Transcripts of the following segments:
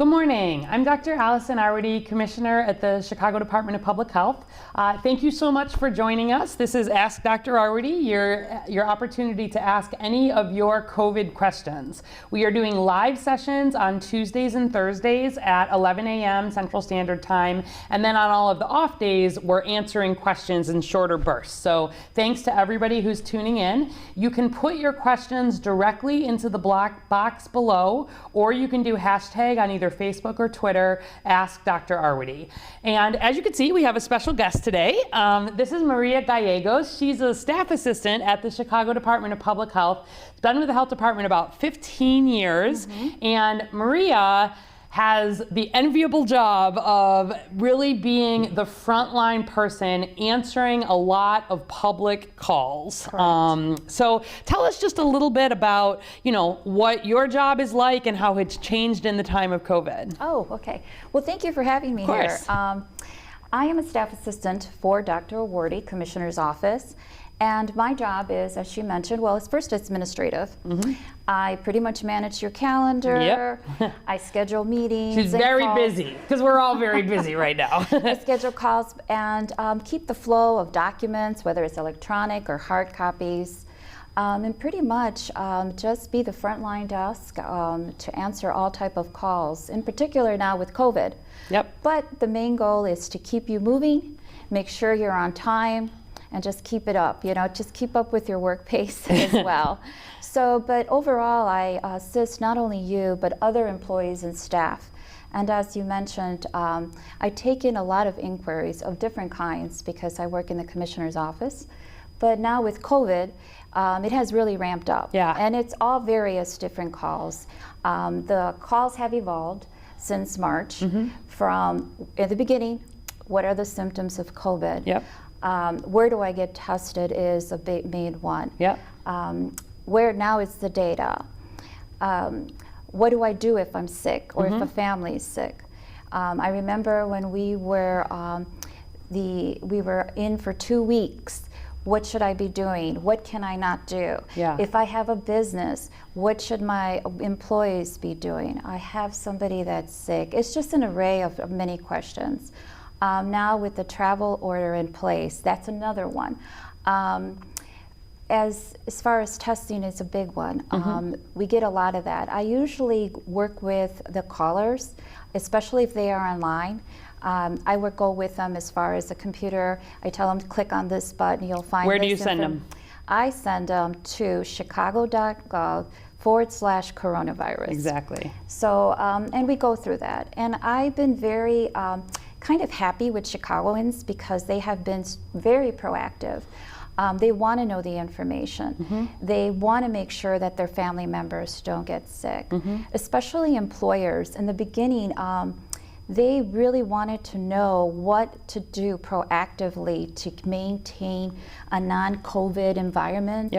Good morning. I'm Dr. Allison Arwady, Commissioner at the Chicago Department of Public Health. Thank you so much for joining us. This is Ask Dr. Arwady, your opportunity to ask any of your COVID questions. We are doing live sessions on Tuesdays and Thursdays at 11 a.m. Central Standard Time, and then on all of the off days, we're answering questions in shorter bursts. So thanks to everybody who's tuning in. You can put your questions directly into the black box below, or you can do hashtag on either Facebook or Twitter, Ask Dr. Arwady. And as you can see, we have a special guest today. This is Maria Gallegos. She's a staff assistant at the Chicago Department of Public Health. She's been with the health department about 15 years. And Maria has the enviable job of really being the frontline person answering a lot of public calls. So tell us just a little bit about, what your job is like and how it's changed in the time of COVID. Oh, okay. Well, thank you for having me here. I am a staff assistant for Dr. Arwady, Commissioner's office. And my job is, as she mentioned, well, it's first administrative. I pretty much manage your calendar. I schedule meetings. She's very busy, because we're all very busy right now. I schedule calls and keep the flow of documents, whether it's electronic or hard copies. And pretty much just be the frontline desk to answer all type of calls, in particular now with COVID. But the main goal is to keep you moving, make sure you're on time, and just keep it up, just keep up with your work pace as well. So, but overall, I assist not only you, but other employees and staff. And as you mentioned, I take in a lot of inquiries of different kinds because I work in the Commissioner's office. But now with COVID, it has really ramped up. And it's all various different calls. The calls have evolved since March from, at the beginning, what are the symptoms of COVID? Where do I get tested is a big main one. Where now is the data? What do I do if I'm sick or if a family is sick? I remember when we were in for 2 weeks. What should I be doing? What can I not do? If I have a business, what should my employees be doing? I have somebody that's sick. It's just an array of many questions. Now with the travel order in place, that's another one. As far as testing is a big one. We get a lot of that. I usually work with the callers, especially if they are online. I would go with them as far as the computer. I tell them to click on this button, you'll find Where do you send them? I send them to chicago.gov/coronavirus. Exactly. So, and we go through that. And I've been very kind of happy with Chicagoans because they have been very proactive. They want to know the information. They want to make sure that their family members don't get sick, especially employers. In the beginning, they really wanted to know what to do proactively to maintain a non-COVID environment,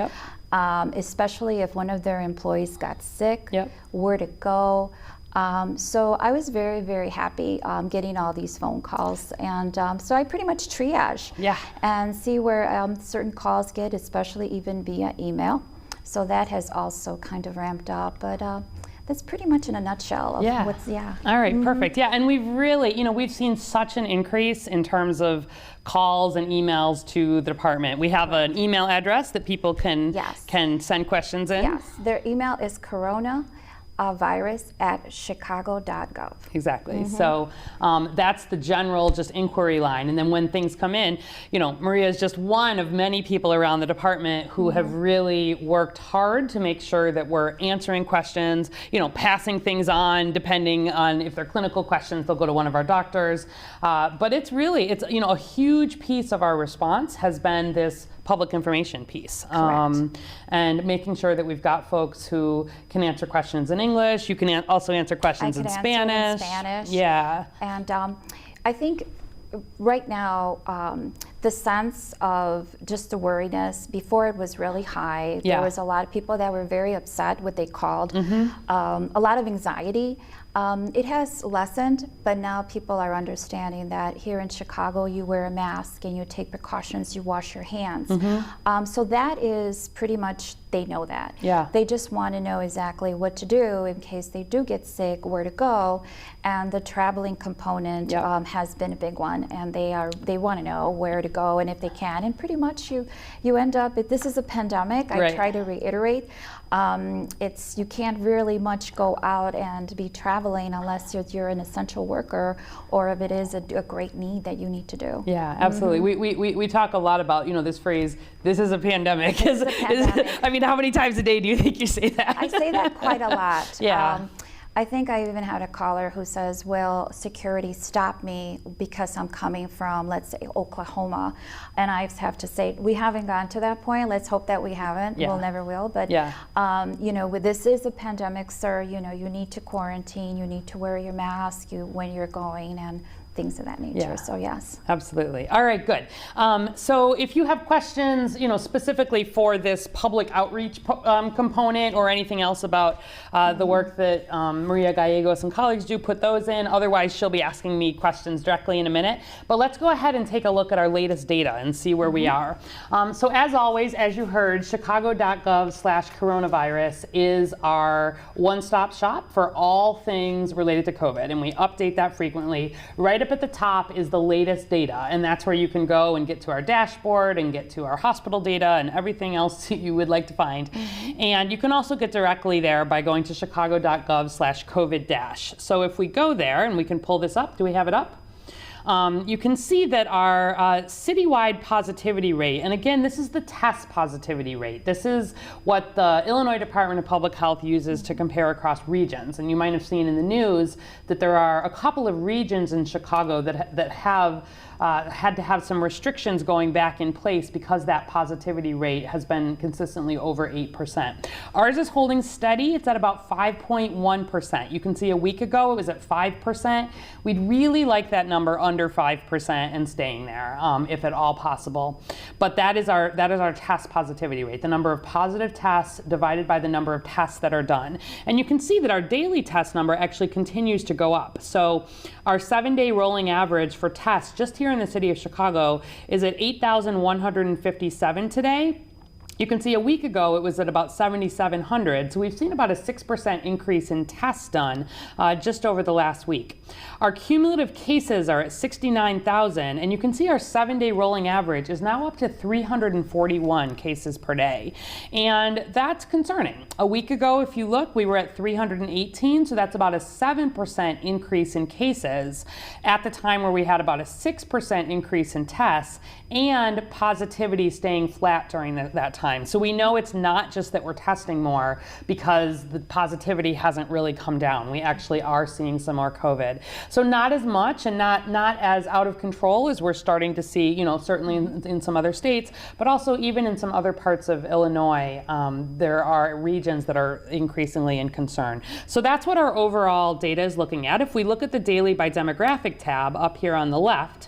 especially if one of their employees got sick, where to go. So I was very, very happy getting all these phone calls. And so I pretty much triage and see where certain calls get, especially even via email. So that has also kind of ramped up. But that's pretty much in a nutshell of what's, All right, perfect. And we've really, we've seen such an increase in terms of calls and emails to the department. We have an email address that people can send questions in. Their email is coronavirus@chicago.gov. Exactly. So that's the general just inquiry line. And then when things come in, Maria is just one of many people around the department who have really worked hard to make sure that we're answering questions, passing things on, depending on if they're clinical questions, they'll go to one of our doctors. But it's really, a huge piece of our response has been this public information piece. And making sure that we've got folks who can answer questions in English. You can also answer questions in Spanish. And I think right now, the sense of just the worriness, before it was really high. There was a lot of people that were very upset, what they called, a lot of anxiety. It has lessened, but now people are understanding that here in Chicago you wear a mask and you take precautions, you wash your hands. So that is pretty much they know that. Yeah. They just want to know exactly what to do in case they do get sick, where to go, and the traveling component has been a big one, and they want to know where to go and if they can, and pretty much you end up, if this is a pandemic, I try to reiterate, you can't really much go out and be traveling unless you're an essential worker, or if it is a great need that you need to do. Yeah, absolutely. We talk a lot about, this phrase, this is a pandemic. I mean, how many times a day do you think you say that? I say that quite a lot. Yeah. I think I even had a caller who says, will security stop me because I'm coming from, let's say, Oklahoma? And I have to say, we haven't gotten to that point. Let's hope that we haven't. We'll never will. But, this is a pandemic, sir. You need to quarantine. You need to wear your mask when you're going, and things of that nature. Yeah. So yes. Absolutely. All right, good. So if you have questions, specifically for this public outreach component or anything else about the work that Maria Gallegos and colleagues do, put those in. Otherwise, she'll be asking me questions directly in a minute. But let's go ahead and take a look at our latest data and see where we are. So as always, as you heard, chicago.gov/coronavirus is our one-stop shop for all things related to COVID. And we update that frequently. Right up at the top is the latest data, and that's where you can go and get to our dashboard and get to our hospital data and everything else you would like to find. And you can also get directly there by going to chicago.gov/COVID-. So if we go there, and we can pull this up, do we have it up? You can see that our citywide positivity rate, and again, this is the test positivity rate. This is what the Illinois Department of Public Health uses to compare across regions. And you might have seen in the news that there are a couple of regions in Chicago that have had to have some restrictions going back in place because that positivity rate has been consistently over 8%. Ours is holding steady. It's at about 5.1%. You can see a week ago it was at 5%. We'd really like that number under 5% and staying there, if at all possible. But that is our test positivity rate, the number of positive tests divided by the number of tests that are done. And you can see that our daily test number actually continues to go up. So our 7-day rolling average for tests just here in the city of Chicago is at 8,157 today. You can see a week ago it was at about 7,700, so we've seen about a 6% increase in tests done just over the last week. Our cumulative cases are at 69,000, and you can see our 7-day rolling average is now up to 341 cases per day. And that's concerning. A week ago, if you look, we were at 318, so that's about a 7% increase in cases at the time where we had about a 6% increase in tests and positivity staying flat during that time. So we know it's not just that we're testing more because the positivity hasn't really come down. We actually are seeing some more COVID. So not as much and not as out of control as we're starting to see, certainly in some other states, but also even in some other parts of Illinois, there are regions that are increasingly in concern. So that's what our overall data is looking at. If we look at the daily by demographic tab up here on the left,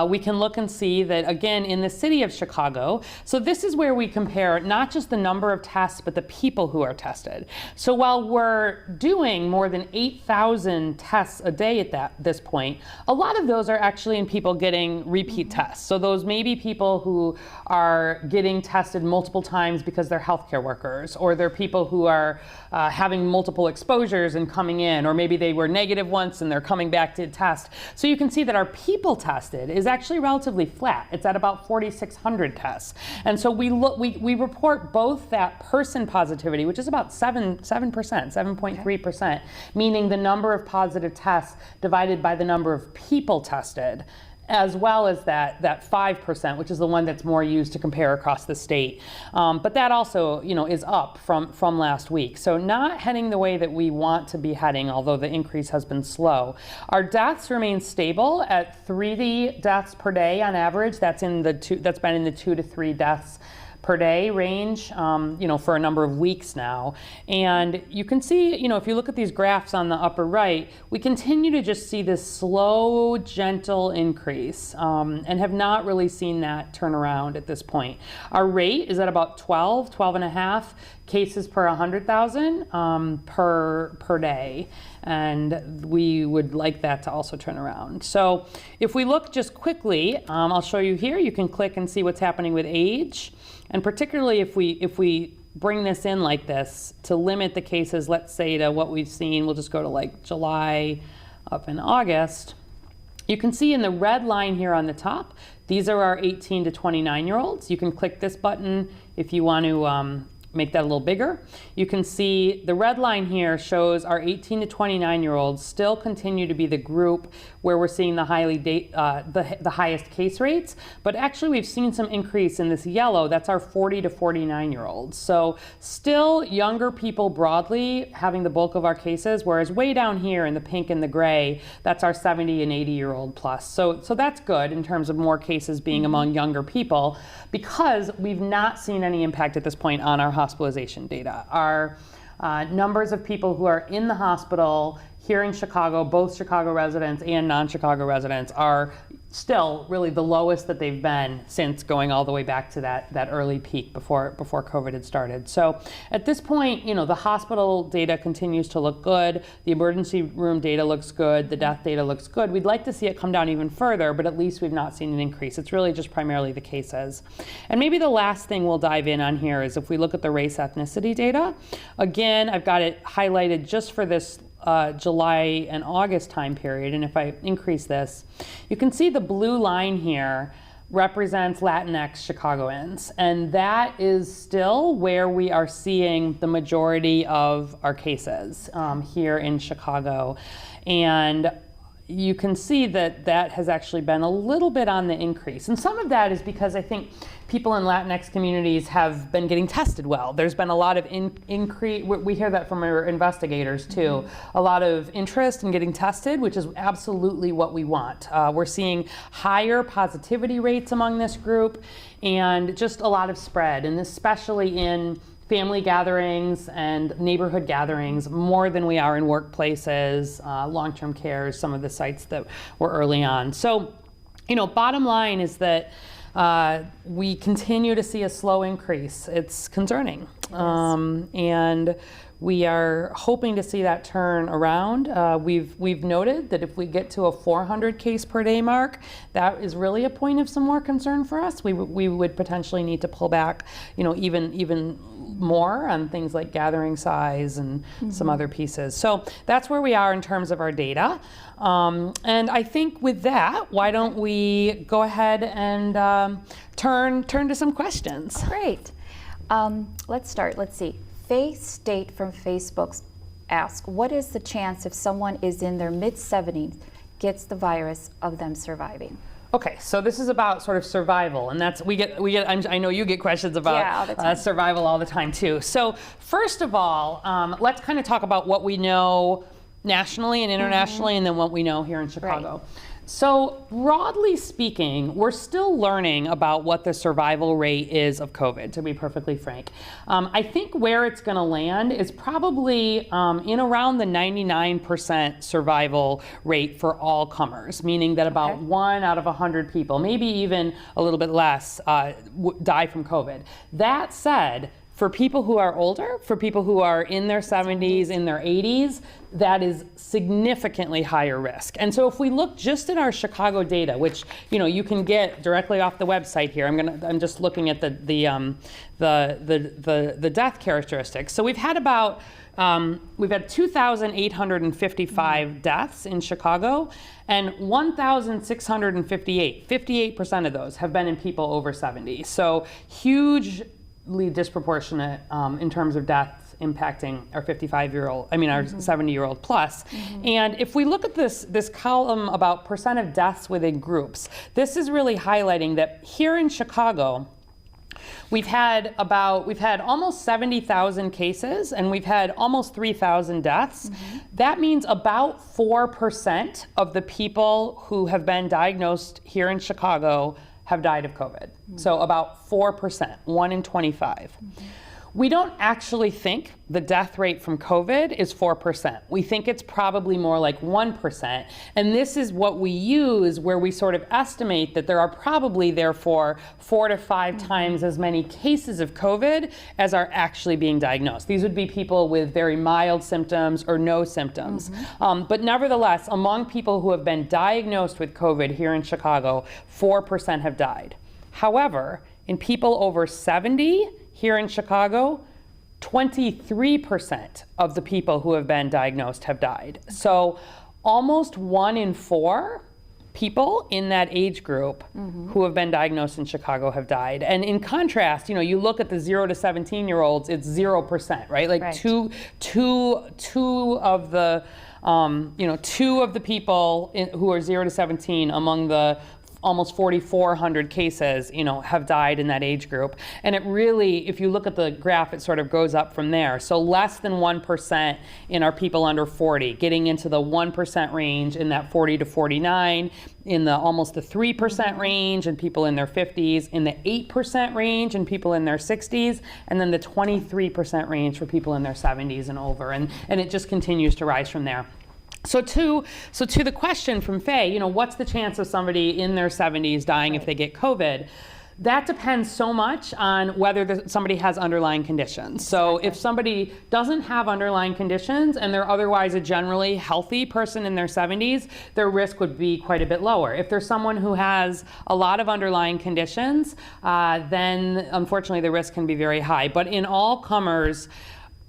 we can look and see that, again, in the city of Chicago, so this is where we compare not just the number of tests, but the people who are tested. So while we're doing more than 8,000 tests a day at this point, a lot of those are actually in people getting repeat tests. So those may be people who are getting tested multiple times because they're healthcare workers, or they're people who are having multiple exposures and coming in, or maybe they were negative once and they're coming back to test. So you can see that our people tested is actually relatively flat. It's at about 4,600 tests. And so we report both that person positivity, which is about 7.3%, meaning the number of positive tests divided by the number of people tested, as well as that 5%, which is the one that's more used to compare across the state. But that also, is up from last week. So not heading the way that we want to be heading, although the increase has been slow. Our deaths remain stable at 3 deaths per day on average. That's been in the 2 to 3 deaths per day range, for a number of weeks now. And you can see, if you look at these graphs on the upper right, we continue to just see this slow, gentle increase and have not really seen that turn around at this point. Our rate is at about 12 and a half cases per 100,000 per day, and we would like that to also turn around. So if we look just quickly, I'll show you here. You can click and see what's happening with age, and particularly if we bring this in like this to limit the cases, let's say to what we've seen, we'll just go to like July up in August. You can see in the red line here on the top, these are our 18 to 29-year-olds. You can click this button if you want to make that a little bigger. You can see the red line here shows our 18 to 29-year-olds still continue to be the group where we're seeing the the highest case rates, but actually we've seen some increase in this yellow. That's our 40 to 49-year-olds. So still younger people broadly having the bulk of our cases, whereas way down here in the pink and the gray, that's our 70 and 80-year-old plus. So that's good in terms of more cases being among younger people, because we've not seen any impact at this point on our hospitalization data. Our numbers of people who are in the hospital here in Chicago, both Chicago residents and non-Chicago residents, are still really the lowest that they've been since going all the way back to that early peak before COVID had started. So at this point, the hospital data continues to look good. The emergency room data looks good. The death data looks good. We'd like to see it come down even further, but at least we've not seen an increase. It's really just primarily the cases. And maybe the last thing we'll dive in on here is if we look at the race ethnicity data. Again, I've got it highlighted just for this July and August time period, and if I increase this, you can see the blue line here represents Latinx Chicagoans, and that is still where we are seeing the majority of our cases here in Chicago. And you can see that has actually been a little bit on the increase. And some of that is because I think people in Latinx communities have been getting tested well. There's been a lot of increase, we hear that from our investigators too, a lot of interest in getting tested, which is absolutely what we want. We're seeing higher positivity rates among this group and just a lot of spread, and especially in family gatherings and neighborhood gatherings more than we are in workplaces, long-term care, some of the sites that were early on. So, bottom line is that we continue to see a slow increase. It's concerning. And we are hoping to see that turn around. We've noted that if we get to a 400 case per day mark, that is really a point of some more concern for us. We would potentially need to pull back, even more on things like gathering size and some other pieces. So that's where we are in terms of our data. And I think with that, why don't we go ahead and turn to some questions. Great. Let's start. Let's see. Faith State from Facebook asks, what is the chance if someone is in their mid-70s gets the virus of them surviving? Okay, so this is about sort of survival, and that's we get. I know you get questions about survival all the time too. So first of all, let's kind of talk about what we know nationally and internationally, and then what we know here in Chicago. Right. So broadly speaking, we're still learning about what the survival rate is of COVID, to be perfectly frank. I think where it's going to land is probably in around the 99% survival rate for all comers, meaning that about 1 out of 100 people, maybe even a little bit less, die from COVID. That said, for people who are older, for people who are in their 70s, in their 80s, that is significantly higher risk. And so if we look just at our Chicago data, which you can get directly off the website here, I'm just looking at the death characteristics. So we've had 2,855 deaths in Chicago, and 1,658, 58% of those have been in people over 70. So hugely disproportionate in terms of deaths impacting our 70-year-old plus. And if we look at this column about percent of deaths within groups, this is really highlighting that here in Chicago, we've had almost 70,000 cases, and we've had almost 3,000 deaths. That means about 4% of the people who have been diagnosed here in Chicago have died of COVID. So about 4%, 1 in 25. We don't actually think the death rate from COVID is 4%. We think it's probably more like 1%. And this is what we use where we sort of estimate that there are probably, therefore, 4 to 5 times as many cases of COVID as are actually being diagnosed. These would be people with very mild symptoms or no symptoms. But nevertheless, among people who have been diagnosed with COVID here in Chicago, 4% have died. However, in people over 70 here in Chicago, 23% of the people who have been diagnosed have died. So almost 1 in 4 people in that age group who have been diagnosed in Chicago have died. And in contrast, you look at the 0 to 17-year-olds, it's 0%, right? Like two of the people who are 0 to 17 among the almost 4,400 cases, have died in that age group. And it really, if you look at the graph, it sort of goes up from there. So less than 1% in our people under 40, getting into the 1% range in that 40 to 49, in the almost the 3% range in people in their 50s, in the 8% range in people in their 60s, and then the 23% range for people in their 70s and over. And it just continues to rise from there. So to the question from Faye, what's the chance of somebody in their 70s dying if they get COVID? That depends so much on whether somebody has underlying conditions. So if somebody doesn't have underlying conditions and they're otherwise a generally healthy person in their 70s, their risk would be quite a bit lower. If there's someone who has a lot of underlying conditions, then unfortunately the risk can be very high. But in all comers,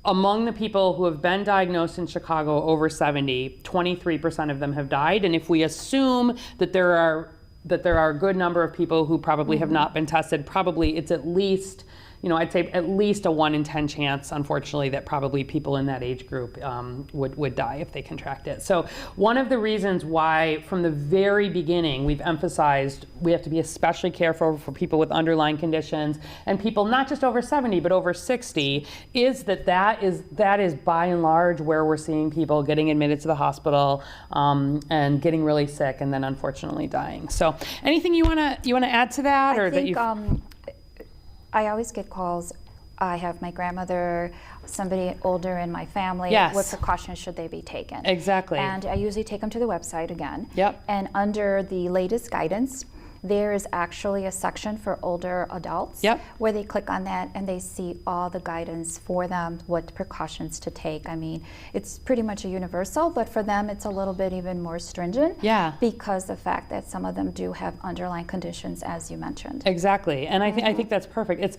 among the people who have been diagnosed in Chicago over 70, 23% of them have died. And if we assume that there are a good number of people who probably have not been tested, probably it's at least, I'd say at least a 1 in 10 chance, unfortunately, that probably people in that age group would die if they contract it. So one of the reasons why from the very beginning we've emphasized we have to be especially careful for people with underlying conditions and people not just over 70 but over 60 is that is by and large where we're seeing people getting admitted to the hospital and getting really sick and then unfortunately dying. So anything you wanna add to that? I always get calls. I have my grandmother, somebody older in my family. Yes. What precautions should they be taken? Exactly. And I usually take them to the website again. Yep. And under the latest guidance, there is actually a section for older adults where they click on that and they see all the guidance for them, what precautions to take. I mean, it's pretty much a universal, but for them it's a little bit even more stringent because the fact that some of them do have underlying conditions, as you mentioned. Exactly, and I think that's perfect. It's,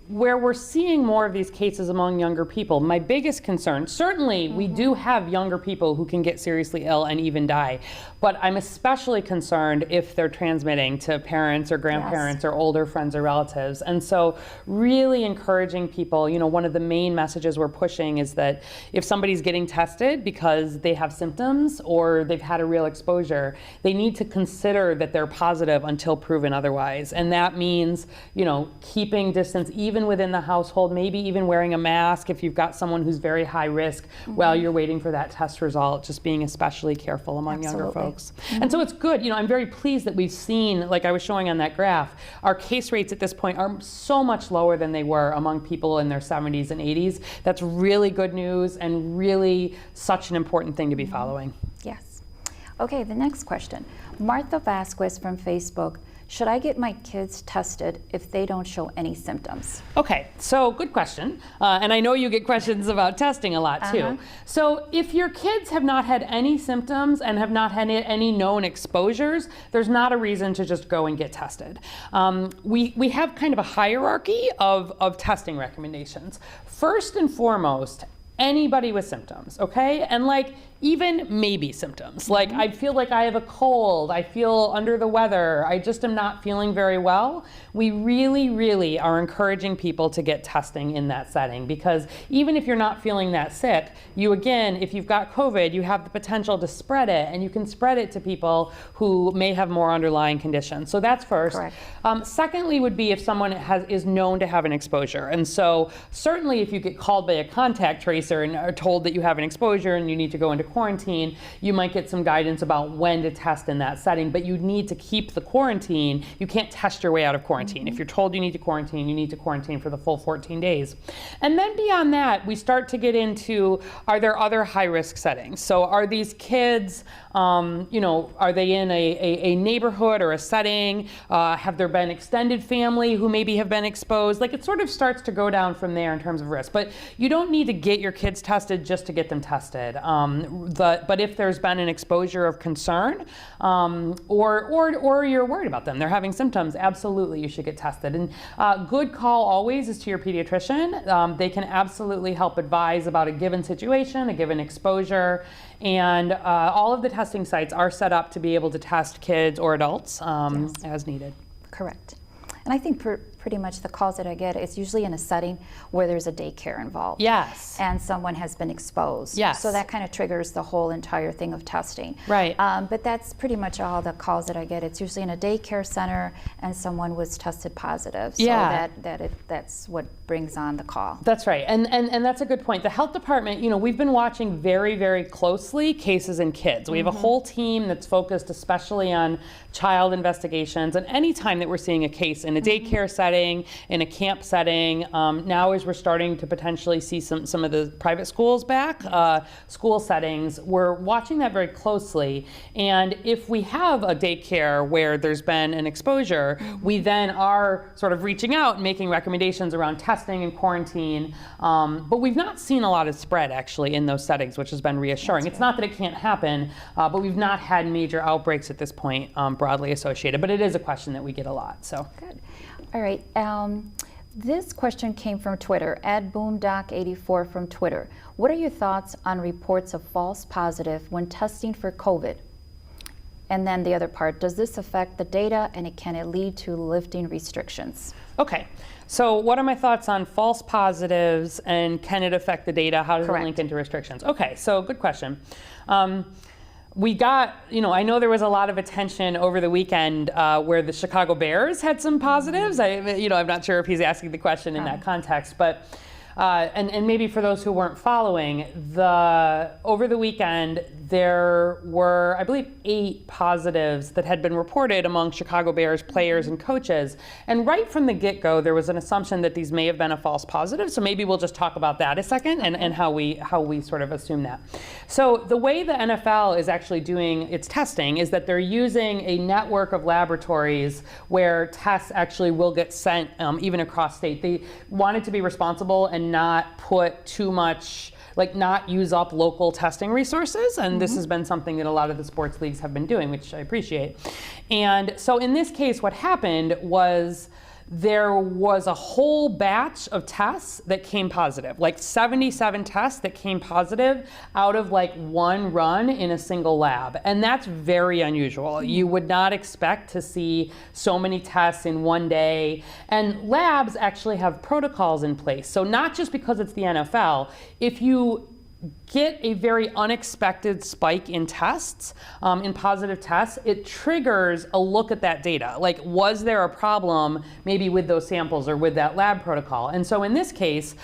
where we're seeing more of these cases among younger people, my biggest concern, certainly we do have younger people who can get seriously ill and even die, but I'm especially concerned if they're transmitting to parents or grandparents or older friends or relatives. And so really encouraging people, one of the main messages we're pushing is that if somebody's getting tested because they have symptoms or they've had a real exposure, they need to consider that they're positive until proven otherwise. And that means, keeping distance even within the household, maybe even wearing a mask if you've got someone who's very high risk while you're waiting for that test result, just being especially careful among younger folks. And so it's good, I'm very pleased that we've seen, like I was showing on that graph, our case rates at this point are so much lower than they were among people in their 70s and 80s. That's really good news and really such an important thing to be following. Yes. Okay, the next question. Martha Vasquez from Facebook. Should I get my kids tested if they don't show any symptoms? Okay, so good question. And I know you get questions about testing a lot too. So if your kids have not had any symptoms and have not had any known exposures, there's not a reason to just go and get tested. We have kind of a hierarchy of testing recommendations. First and foremost, anybody with symptoms, okay? And even maybe symptoms. Like I feel like I have a cold, I feel under the weather, I just am not feeling very well. We really, really are encouraging people to get testing in that setting because even if you're not feeling that sick, if you've got COVID, you have the potential to spread it and you can spread it to people who may have more underlying conditions. So that's first. Secondly would be if someone is known to have an exposure. And so certainly if you get called by a contact tracer, trace or are told that you have an exposure and you need to go into quarantine, you might get some guidance about when to test in that setting, but you need to keep the quarantine. You can't test your way out of quarantine. If you're told you need to quarantine, you need to quarantine for the full 14 days. And then beyond that, we start to get into, are there other high-risk settings? So are these kids, are they in a neighborhood or a setting? Have there been extended family who maybe have been exposed? Like, it sort of starts to go down from there in terms of risk. But you don't need to get your kids tested just to get them tested. But if there's been an exposure of concern, or you're worried about them, they're having symptoms, absolutely you should get tested. And good call always is to your pediatrician. They can absolutely help advise about a given situation, a given exposure, and all of the testing sites are set up to be able to test kids or adults as needed. Correct. And I think pretty much the calls that I get, it's usually in a setting where there's a daycare involved. Yes. And someone has been exposed. Yes. So that kind of triggers the whole entire thing of testing. Right. But that's pretty much all the calls that I get. It's usually in a daycare center and someone was tested positive. So that's what brings on the call. That's right. And that's a good point. The health department, we've been watching very, very closely cases in kids. We have a whole team that's focused especially on child investigations, and any time that we're seeing a case in a daycare setting, in a camp setting, now as we're starting to potentially see some of the private schools back, school settings, we're watching that very closely. And if we have a daycare where there's been an exposure, we then are sort of reaching out and making recommendations around testing and quarantine. But we've not seen a lot of spread actually in those settings, which has been reassuring. It's not that it can't happen, but we've not had major outbreaks at this point broadly associated. But it is a question that we get a lot. So good. All right. This question came from Twitter, @boomdoc84 from Twitter. What are your thoughts on reports of false positive when testing for COVID? And then the other part, does this affect the data and can it lead to lifting restrictions? Okay. So what are my thoughts on false positives and can it affect the data? How does it link into restrictions? Okay, so good question. We got, I know there was a lot of attention over the weekend where the Chicago Bears had some positives. I'm not sure if he's asking the question in that context, but and maybe for those who weren't following, over the weekend there were, I believe, 8 positives that had been reported among Chicago Bears players and coaches. And right from the get-go, there was an assumption that these may have been a false positive. So maybe we'll just talk about that a second and how we sort of assume that. So the way the NFL is actually doing its testing is that they're using a network of laboratories where tests actually will get sent even across state. They wanted to be responsible and not put too much, not use up local testing resources. And this has been something that a lot of the sports leagues have been doing, which I appreciate. And so in this case, what happened was there was a whole batch of tests that came positive, 77 tests that came positive out of one run in a single lab. And that's very unusual. You would not expect to see so many tests in one day. And labs actually have protocols in place. So not just because it's the NFL, if you get a very unexpected spike in tests, in positive tests, it triggers a look at that data. Was there a problem maybe with those samples or with that lab protocol? And so in this case,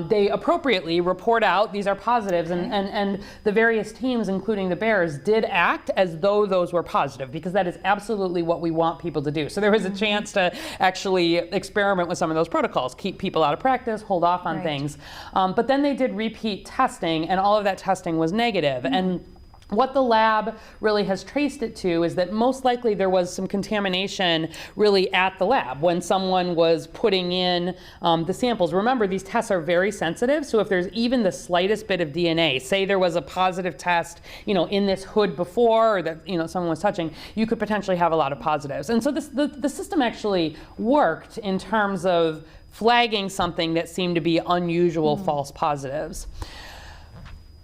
they appropriately report out these are positives, and the various teams, including the Bears, did act as though those were positive, because that is absolutely what we want people to do. So there was a chance to actually experiment with some of those protocols, keep people out of practice, hold off on things. But then they did repeat testing, and all of that testing was negative. And what the lab really has traced it to is that most likely there was some contamination really at the lab when someone was putting in the samples. Remember, these tests are very sensitive, so if there's even the slightest bit of DNA, say there was a positive test, in this hood before, or that someone was touching, you could potentially have a lot of positives. And so the system actually worked in terms of flagging something that seemed to be unusual false positives.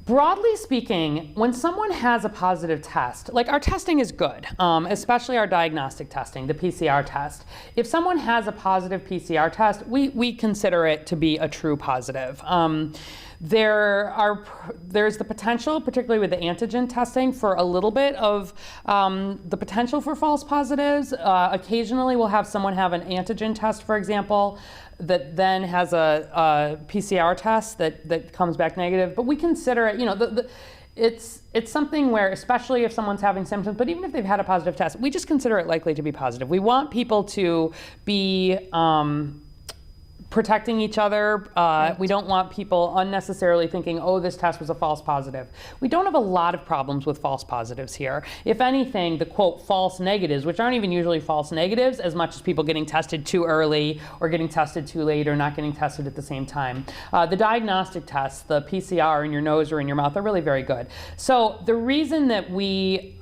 Broadly speaking, when someone has a positive test, our testing is good, especially our diagnostic testing, the PCR test. If someone has a positive PCR test, we consider it to be a true positive. There's the potential, particularly with the antigen testing, for a little bit of the potential for false positives. Occasionally we'll have someone have an antigen test, for example, that then has a PCR test that comes back negative, but we consider it, it's something where, especially if someone's having symptoms, but even if they've had a positive test, we just consider it likely to be positive. We want people to be protecting each other. We don't want people unnecessarily thinking, oh, this test was a false positive. We don't have a lot of problems with false positives here. If anything, the quote false negatives, which aren't even usually false negatives as much as people getting tested too early or getting tested too late or not getting tested at the same time. The diagnostic tests, the PCR in your nose or in your mouth, are really very good. So the reason that we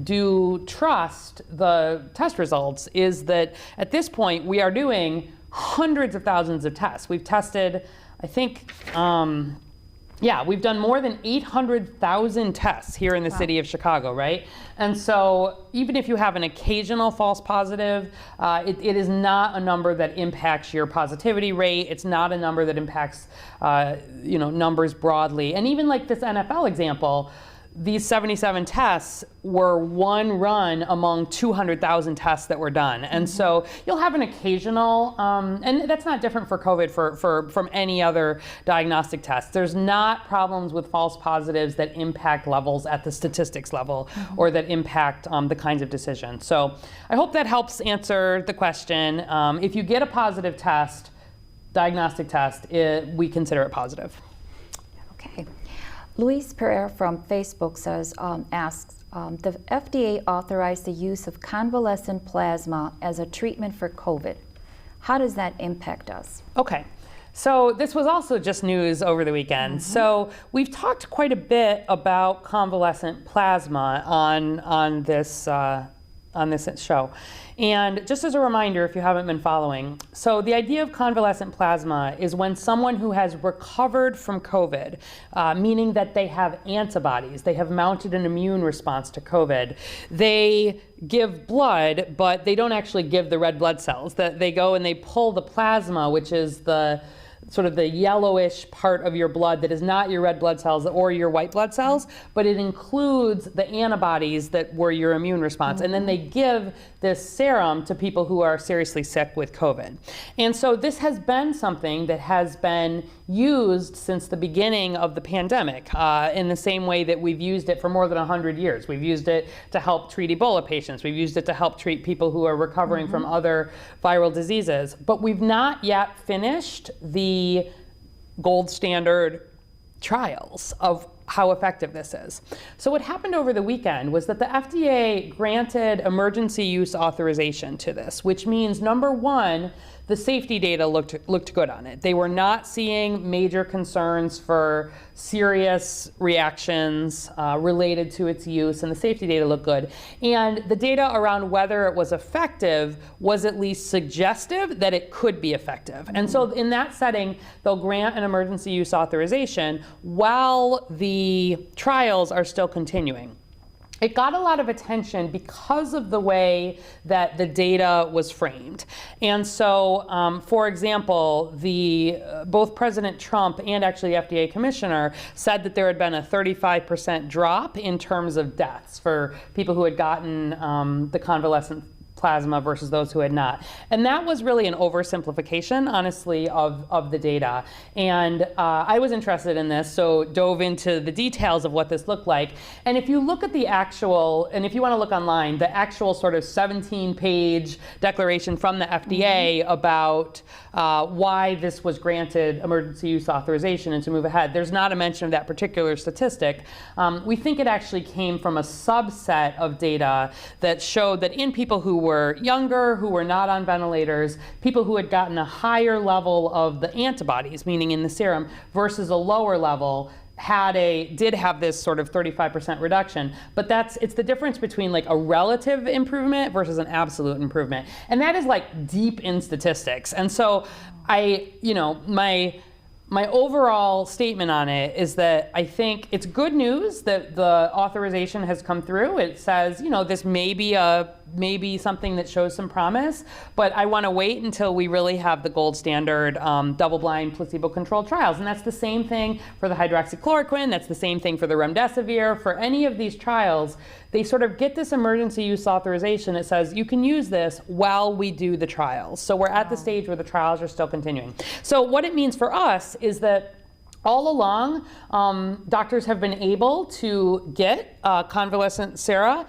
do trust the test results is that at this point we are doing hundreds of thousands of tests. We've tested, I think, we've done more than 800,000 tests here in the city of Chicago, right? And so even if you have an occasional false positive, it is not a number that impacts your positivity rate. It's not a number that impacts, numbers broadly. And even like this NFL example, these 77 tests were one run among 200,000 tests that were done. And so you'll have an occasional, and that's not different for COVID from any other diagnostic test. There's not problems with false positives that impact levels at the statistics level or that impact the kinds of decisions. So I hope that helps answer the question. If you get a positive test, diagnostic test, we consider it positive. Okay. Luis Pereira from Facebook asks, the FDA authorized the use of convalescent plasma as a treatment for COVID. How does that impact us? Okay. So this was also just news over the weekend. So we've talked quite a bit about convalescent plasma on this show. And just as a reminder, if you haven't been following, so the idea of convalescent plasma is when someone who has recovered from COVID, meaning that they have antibodies, they have mounted an immune response to COVID, they give blood, but they don't actually give the red blood cells. They go and they pull the plasma, which is the sort of the yellowish part of your blood that is not your red blood cells or your white blood cells, but it includes the antibodies that were your immune response. And then they give this serum to people who are seriously sick with COVID. And so this has been something that has been used since the beginning of the pandemic in the same way that we've used it for more than 100 years. We've used it to help treat Ebola patients. We've used it to help treat people who are recovering from other viral diseases. But we've not yet finished the gold standard trials of how effective this is. So what happened over the weekend was that the FDA granted emergency use authorization to this, which means, number one, the safety data looked good on it. They were not seeing major concerns for serious reactions related to its use, and the safety data looked good. And the data around whether it was effective was at least suggestive that it could be effective. And so in that setting, they'll grant an emergency use authorization while the trials are still continuing. It got a lot of attention because of the way that the data was framed. And so, for example, both President Trump and actually the FDA commissioner said that there had been a 35% drop in terms of deaths for people who had gotten the convalescent plasma versus those who had not. And that was really an oversimplification, honestly, of the data. And I was interested in this, so dove into the details of what this looked like. And if you look at the actual, and if you want to look online, the actual sort of 17-page declaration from the FDA about why this was granted emergency use authorization and to move ahead, there's not a mention of that particular statistic. We think it actually came from a subset of data that showed that in people who were younger, who were not on ventilators, people who had gotten a higher level of the antibodies, meaning in the serum, versus a lower level, did have this sort of 35% reduction. But it's the difference between like a relative improvement versus an absolute improvement. And that is like deep in statistics. And so my my overall statement on it is that I think it's good news that the authorization has come through. It says, this may be something that shows some promise, but I want to wait until we really have the gold standard double-blind placebo-controlled trials. And that's the same thing for the hydroxychloroquine. That's the same thing for the remdesivir. For any of these trials, they sort of get this emergency use authorization. It says you can use this while we do the trials. So we're at the stage where the trials are still continuing. So what it means for us is that all along, doctors have been able to get convalescent sera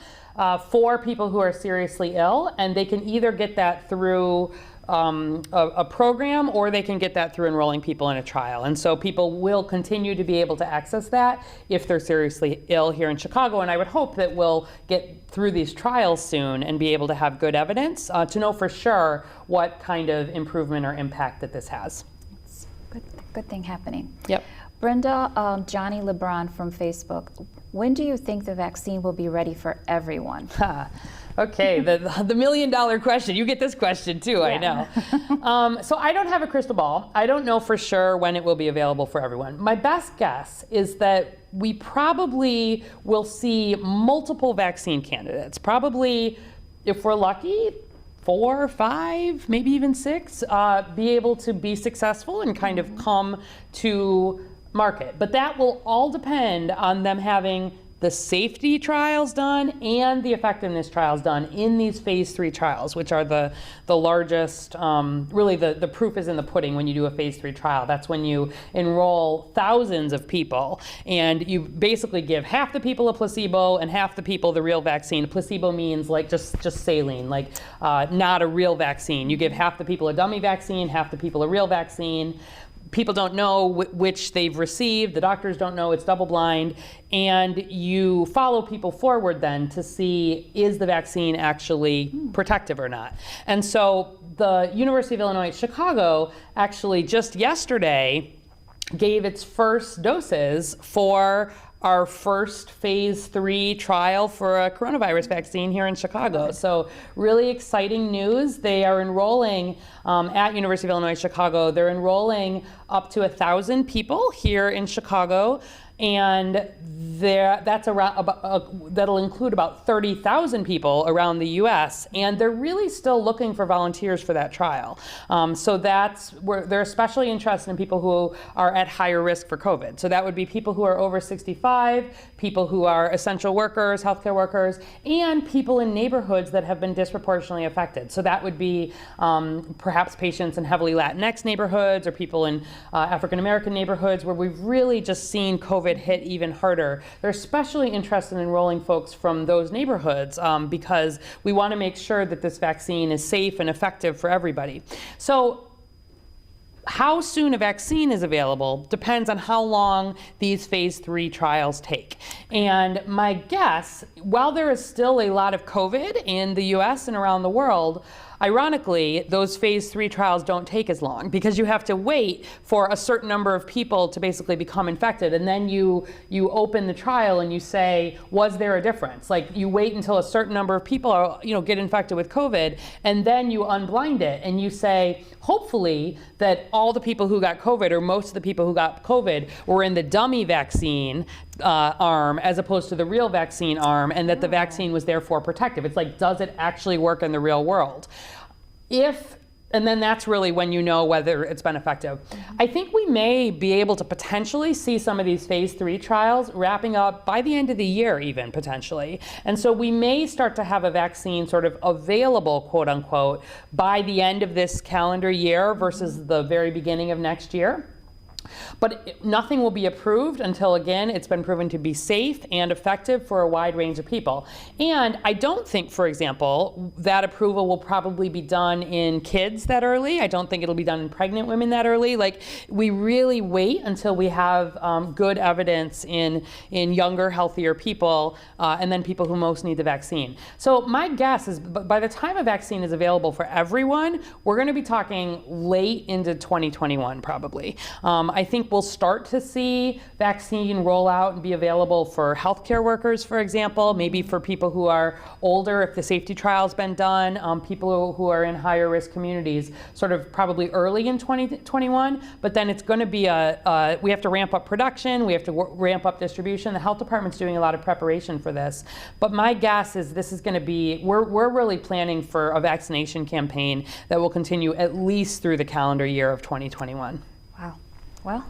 for people who are seriously ill, and they can either get that through a program, or they can get that through enrolling people in a trial. And so people will continue to be able to access that if they're seriously ill here in Chicago. And I would hope that we'll get through these trials soon and be able to have good evidence to know for sure what kind of improvement or impact that this has. It's a good thing happening. Yep. Brenda, Johnny LeBron from Facebook, when do you think the vaccine will be ready for everyone? Okay, the million-dollar question. You get this question too, yeah. I know. So I don't have a crystal ball. I don't know for sure when it will be available for everyone. My best guess is that we probably will see multiple vaccine candidates. Probably, if we're lucky, 4, 5, maybe even 6, be able to be successful and kind of come to market. But that will all depend on them having the safety trials done and the effectiveness trials done in these phase 3 trials, which are the largest, really the proof is in the pudding when you do a phase 3 trial. That's when you enroll thousands of people and you basically give half the people a placebo and half the people the real vaccine. Placebo means like just saline, like not a real vaccine. You give half the people a dummy vaccine, half the people a real vaccine. People don't know which they've received. The doctors don't know. It's double blind. And you follow people forward then to see, is the vaccine actually protective or not? And so the University of Illinois at Chicago actually just yesterday gave its first doses for our first phase 3 trial for a coronavirus vaccine here in Chicago. So really exciting news. They are enrolling at University of Illinois Chicago. They're enrolling up to 1,000 people here in Chicago. And that's around that'll include about 30,000 people around the U.S. And they're really still looking for volunteers for that trial. So that's where they're especially interested in people who are at higher risk for COVID. So that would be people who are over 65, people who are essential workers, healthcare workers, and people in neighborhoods that have been disproportionately affected. So that would be perhaps patients in heavily Latinx neighborhoods or people in African American neighborhoods where we've really just seen COVID hit even harder. They're especially interested in enrolling folks from those neighborhoods because we want to make sure that this vaccine is safe and effective for everybody. So how soon a vaccine is available depends on how long these phase 3 trials take. And my guess, while there is still a lot of COVID in the US and around the world, ironically, those phase 3 trials don't take as long because you have to wait for a certain number of people to basically become infected. And then you open the trial and you say, was there a difference? Like you wait until a certain number of people are, get infected with COVID, and then you unblind it and you say, hopefully that all the people who got COVID or most of the people who got COVID were in the dummy vaccine arm as opposed to the real vaccine arm, and that the vaccine was therefore protective. It's like, does it actually work in the real world? And then that's really when you know whether it's been effective. I think we may be able to potentially see some of these phase 3 trials wrapping up by the end of the year even, potentially. And so we may start to have a vaccine sort of available, quote unquote, by the end of this calendar year versus the very beginning of next year. But nothing will be approved until, again, it's been proven to be safe and effective for a wide range of people. And I don't think, for example, that approval will probably be done in kids that early. I don't think it'll be done in pregnant women that early. Like, we really wait until we have good evidence in younger, healthier people, and then people who most need the vaccine. So my guess is by the time a vaccine is available for everyone, we're going to be talking late into 2021 probably. I think we'll start to see vaccine roll out and be available for healthcare workers, for example, maybe for people who are older if the safety trial's been done, people who are in higher risk communities, sort of probably early in 2021, but then it's going to be we have to ramp up production, we have to ramp up distribution. The health department's doing a lot of preparation for this, but my guess is this is going to be, we're really planning for a vaccination campaign that will continue at least through the calendar year of 2021. Wow. Well,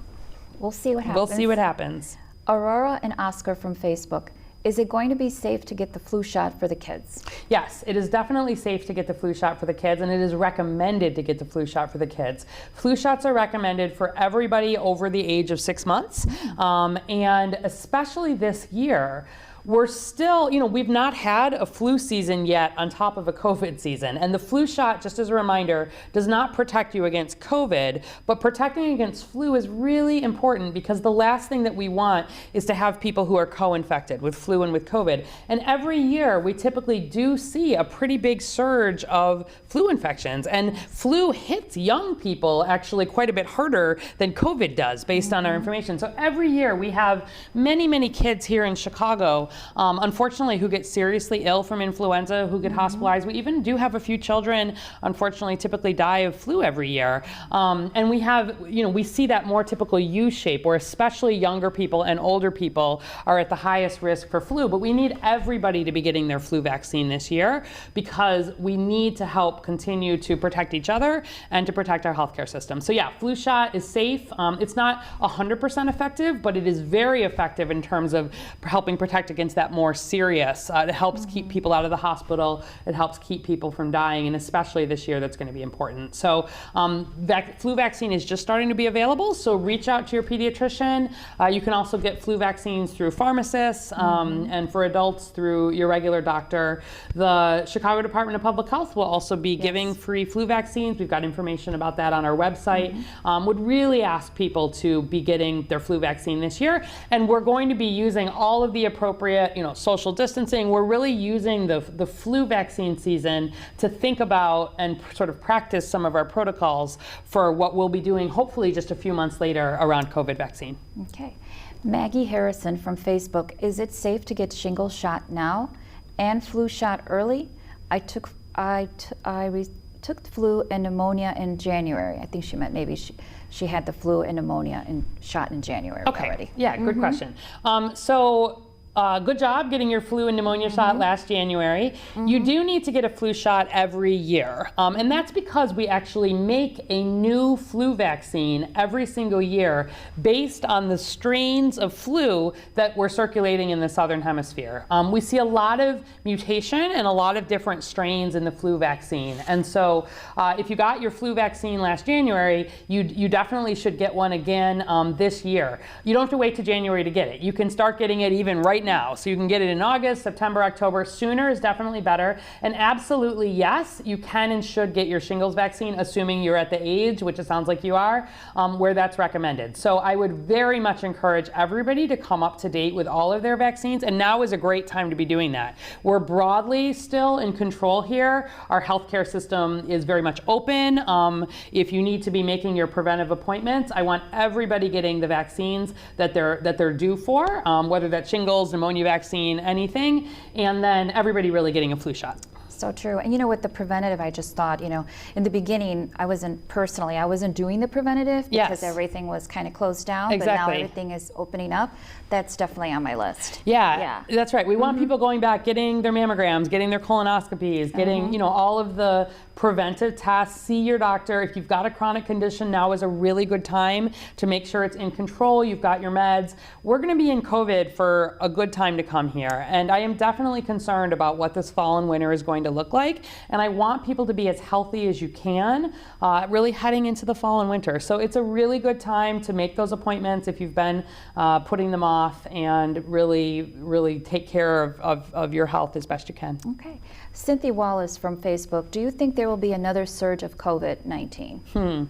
we'll see what happens. We'll see what happens. Aurora and Oscar from Facebook. Is it going to be safe to get the flu shot for the kids? Yes, it is definitely safe to get the flu shot for the kids, and it is recommended to get the flu shot for the kids. Flu shots are recommended for everybody over the age of 6 months, and especially this year. We're still, we've not had a flu season yet on top of a COVID season. And the flu shot, just as a reminder, does not protect you against COVID, but protecting against flu is really important because the last thing that we want is to have people who are co-infected with flu and with COVID. And every year we typically do see a pretty big surge of flu infections. And flu hits young people actually quite a bit harder than COVID does based on our information. So every year we have many, many kids here in Chicago unfortunately, who get seriously ill from influenza, who get hospitalized. We even do have a few children, unfortunately, typically die of flu every year. And we have, we see that more typical U shape, where especially younger people and older people are at the highest risk for flu. But we need everybody to be getting their flu vaccine this year because we need to help continue to protect each other and to protect our healthcare system. So yeah, flu shot is safe. It's not 100% effective, but it is very effective in terms of helping protect against that more serious. It helps keep people out of the hospital. It helps keep people from dying, and especially this year, that's going to be important. So flu vaccine is just starting to be available, so reach out to your pediatrician. You can also get flu vaccines through pharmacists and for adults through your regular doctor. The Chicago Department of Public Health will also be giving free flu vaccines. We've got information about that on our website. Would really ask people to be getting their flu vaccine this year, and we're going to be using all of the appropriate social distancing. We're really using the flu vaccine season to think about and sort of practice some of our protocols for what we'll be doing hopefully just a few months later around COVID vaccine. Okay. Maggie Harrison from Facebook. Is it safe to get shingles shot now and flu shot early? I took the flu and pneumonia in January. I think she meant maybe she had the flu and pneumonia and shot in January already. Yeah, good question. Good job getting your flu and pneumonia shot last January. You do need to get a flu shot every year. And that's because we actually make a new flu vaccine every single year based on the strains of flu that were circulating in the Southern Hemisphere. We see a lot of mutation and a lot of different strains in the flu vaccine. And so if you got your flu vaccine last January, you definitely should get one again this year. You don't have to wait to January to get it. You can start getting it even right now. So you can get it in August, September, October. Sooner is definitely better. And absolutely, yes, you can and should get your shingles vaccine, assuming you're at the age, which it sounds like you are, where that's recommended. So I would very much encourage everybody to come up to date with all of their vaccines. And now is a great time to be doing that. We're broadly still in control here. Our healthcare system is very much open. If you need to be making your preventive appointments, I want everybody getting the vaccines that they're due for, whether that's shingles, pneumonia vaccine, anything, and then everybody really getting a flu shot. So true. And with the preventative, I just thought, in the beginning, I wasn't doing the preventative because everything was kind of closed down. Exactly. But now everything is opening up. That's definitely on my list. Yeah. That's right. We want people going back, getting their mammograms, getting their colonoscopies, getting, all of the preventive tests. See your doctor. If you've got a chronic condition, now is a really good time to make sure it's in control. You've got your meds. We're going to be in COVID for a good time to come here. And I am definitely concerned about what this fall and winter is going to look like. And I want people to be as healthy as you can, really heading into the fall and winter. So it's a really good time to make those appointments if you've been putting them off, and really, really take care of your health as best you can. Okay. Cynthia Wallace from Facebook. Do you think there will be another surge of COVID-19?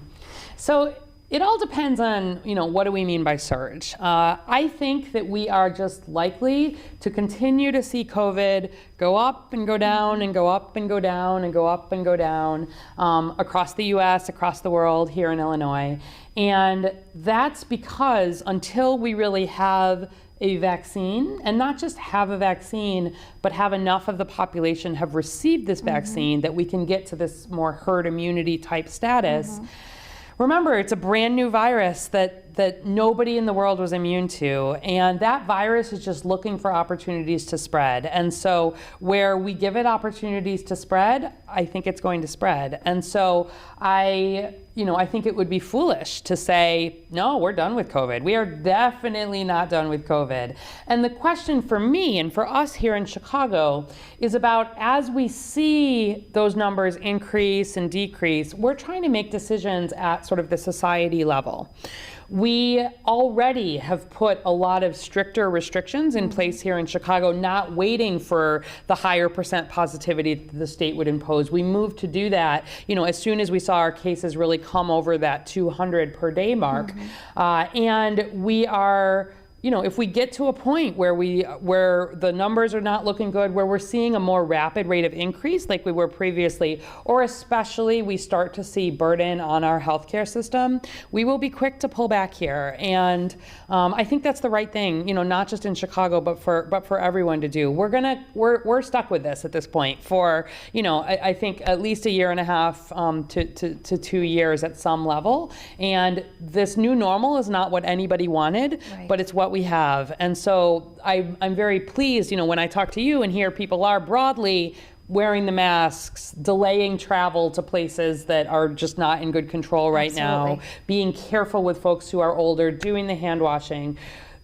So It all depends on, what do we mean by surge? I think that we are just likely to continue to see COVID go up and go down and go up and go down and go up and go down across the US, across the world, here in Illinois. And that's because until we really have a vaccine, and not just have a vaccine, but have enough of the population have received this vaccine that we can get to this more herd immunity type status. Remember, it's a brand new virus that nobody in the world was immune to, and that virus is just looking for opportunities to spread. And so where we give it opportunities to spread, I think it's going to spread. And so I think it would be foolish to say, no, we're done with COVID. We are definitely not done with COVID. And the question for me and for us here in Chicago is about, as we see those numbers increase and decrease, we're trying to make decisions at sort of the society level. We already have put a lot of stricter restrictions in place here in Chicago, not waiting for the higher percent positivity that the state would impose. We moved to do that, as soon as we saw our cases really come over that 200 per day mark. And we are, if we get to a point where the numbers are not looking good, where we're seeing a more rapid rate of increase like we were previously, or especially we start to see burden on our healthcare system, we will be quick to pull back here. And I think that's the right thing, not just in Chicago, but for everyone to do. We're stuck with this at this point for, I think at least a year and a half to 2 years at some level. And this new normal is not what anybody wanted, but it's what we have. And so I'm very pleased, when I talk to you and hear people are broadly wearing the masks, delaying travel to places that are just not in good control right now, being careful with folks who are older, doing the hand washing.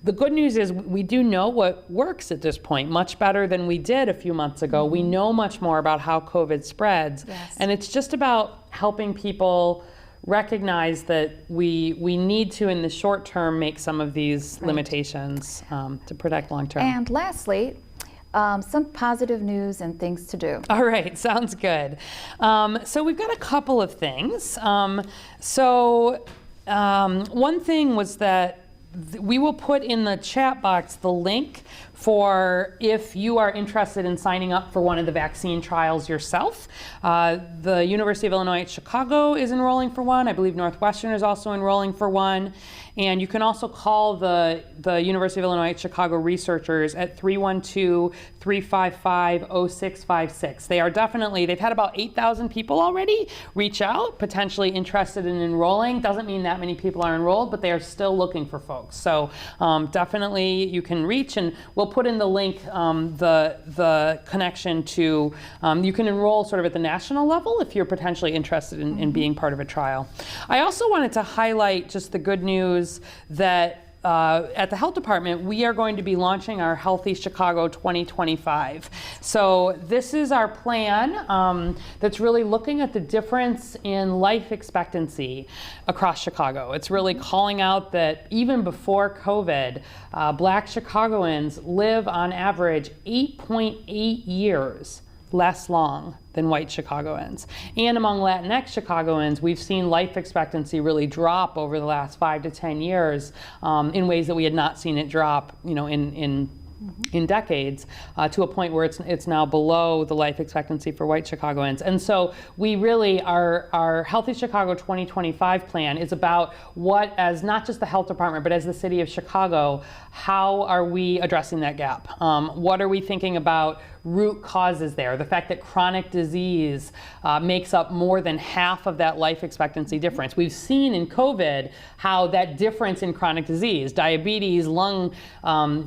The good news is we do know what works at this point, much better than we did a few months ago. We know much more about how COVID spreads. And it's just about helping people recognize that we need to, in the short term, make some of these limitations to protect long term. And lastly, some positive news and things to do. All right, sounds good. So we've got a couple of things. One thing was that we will put in the chat box the link for if you are interested in signing up for one of the vaccine trials yourself. The University of Illinois at Chicago is enrolling for one. I believe Northwestern is also enrolling for one. And you can also call the University of Illinois at Chicago researchers at 312-355-0656. They've had about 8,000 people already reach out, potentially interested in enrolling. Doesn't mean that many people are enrolled, but they are still looking for folks. So definitely you can reach, and we'll put in the link, the connection to, you can enroll sort of at the national level if you're potentially interested in being part of a trial. I also wanted to highlight just the good news that at the health department, we are going to be launching our Healthy Chicago 2025. So this is our plan that's really looking at the difference in life expectancy across Chicago. It's really calling out that even before COVID, Black Chicagoans live on average 8.8 years less long than white Chicagoans. And among Latinx Chicagoans, we've seen life expectancy really drop over the last 5 to 10 years in ways that we had not seen it drop, in decades, to a point where it's now below the life expectancy for white Chicagoans. And so we really, our Healthy Chicago 2025 plan is about what, as not just the health department, but as the city of Chicago, how are we addressing that gap? What are we thinking about root causes there? The fact that chronic disease makes up more than half of that life expectancy difference. We've seen in COVID how that difference in chronic disease, diabetes, lung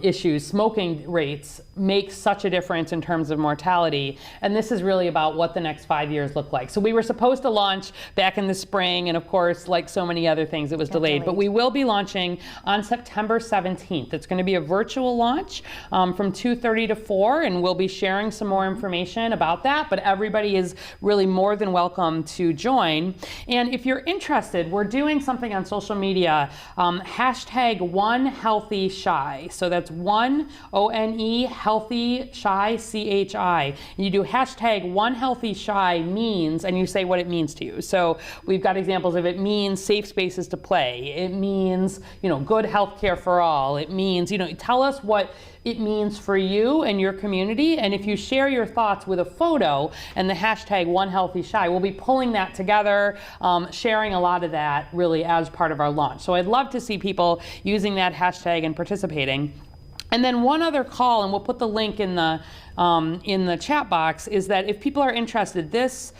issues, smoking rates make such a difference in terms of mortality. And this is really about what the next 5 years look like. So we were supposed to launch back in the spring, and of course, like so many other things, it was delayed. But we will be launching on September 17th. It's going to be a virtual launch from 2:30 to 4, and we'll be sharing some more information about that, but everybody is really more than welcome to join. And if you're interested, we're doing something on social media, #OneHealthyShy. So that's one, ONE, healthy shy, CHI. You do hashtag one healthy shy means, and you say what it means to you. So we've got examples of it means safe spaces to play. It means, good health care for all. It means, tell us what it means for you and your community. And if you share your thoughts with a photo and the hashtag one healthy shy, we'll be pulling that together, sharing a lot of that really as part of our launch. So I'd love to see people using that hashtag and participating. And then one other call, and we'll put the link in the chat box, is that if people are interested, this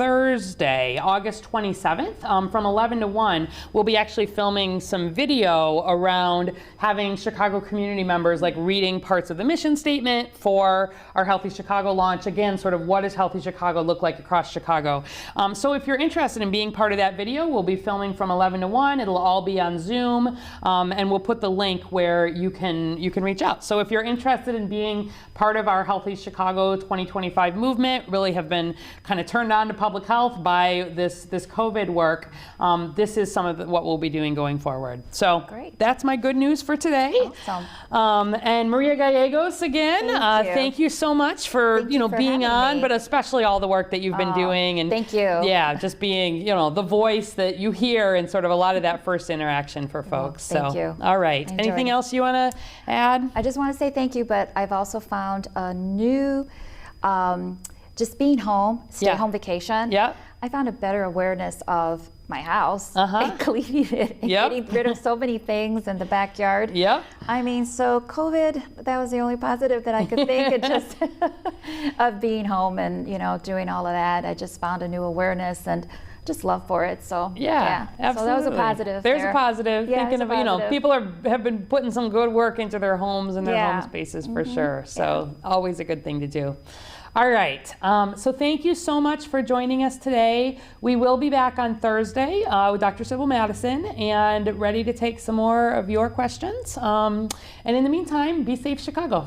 Thursday, August 27th, from 11 to 1, we'll be actually filming some video around having Chicago community members reading parts of the mission statement for our Healthy Chicago launch. Again, sort of what does Healthy Chicago look like across Chicago? So if you're interested in being part of that video, we'll be filming from 11 to 1. It'll all be on Zoom, and we'll put the link where you can reach out. So if you're interested in being part of our Healthy Chicago 2025 movement, really have been kind of turned on to public health by this COVID work, this is some of what we'll be doing going forward. So great. That's my good news for today. Awesome. And Maria Gallegos again, thank you so much for being on, but especially all the work that you've been doing. And thank you. Yeah, just being the voice that you hear and sort of a lot of that first interaction for folks. Thank you. All right. Anything else you want to add? I just want to say thank you, but I've also found a new just being home, stay-home vacation. Yeah. I found a better awareness of my house and cleaning it and getting rid of so many things in the backyard. Yeah. I mean, so COVID, that was the only positive that I could think of, just of being home and doing all of that. I just found a new awareness and just love for it. So yeah, absolutely. So that was a positive. There's a positive. Yeah, thinking of people have been putting some good work into their homes and their home spaces for sure. So always a good thing to do. All right, so thank you so much for joining us today. We will be back on Thursday with Dr. Sybil Madison and ready to take some more of your questions. And in the meantime, be safe, Chicago.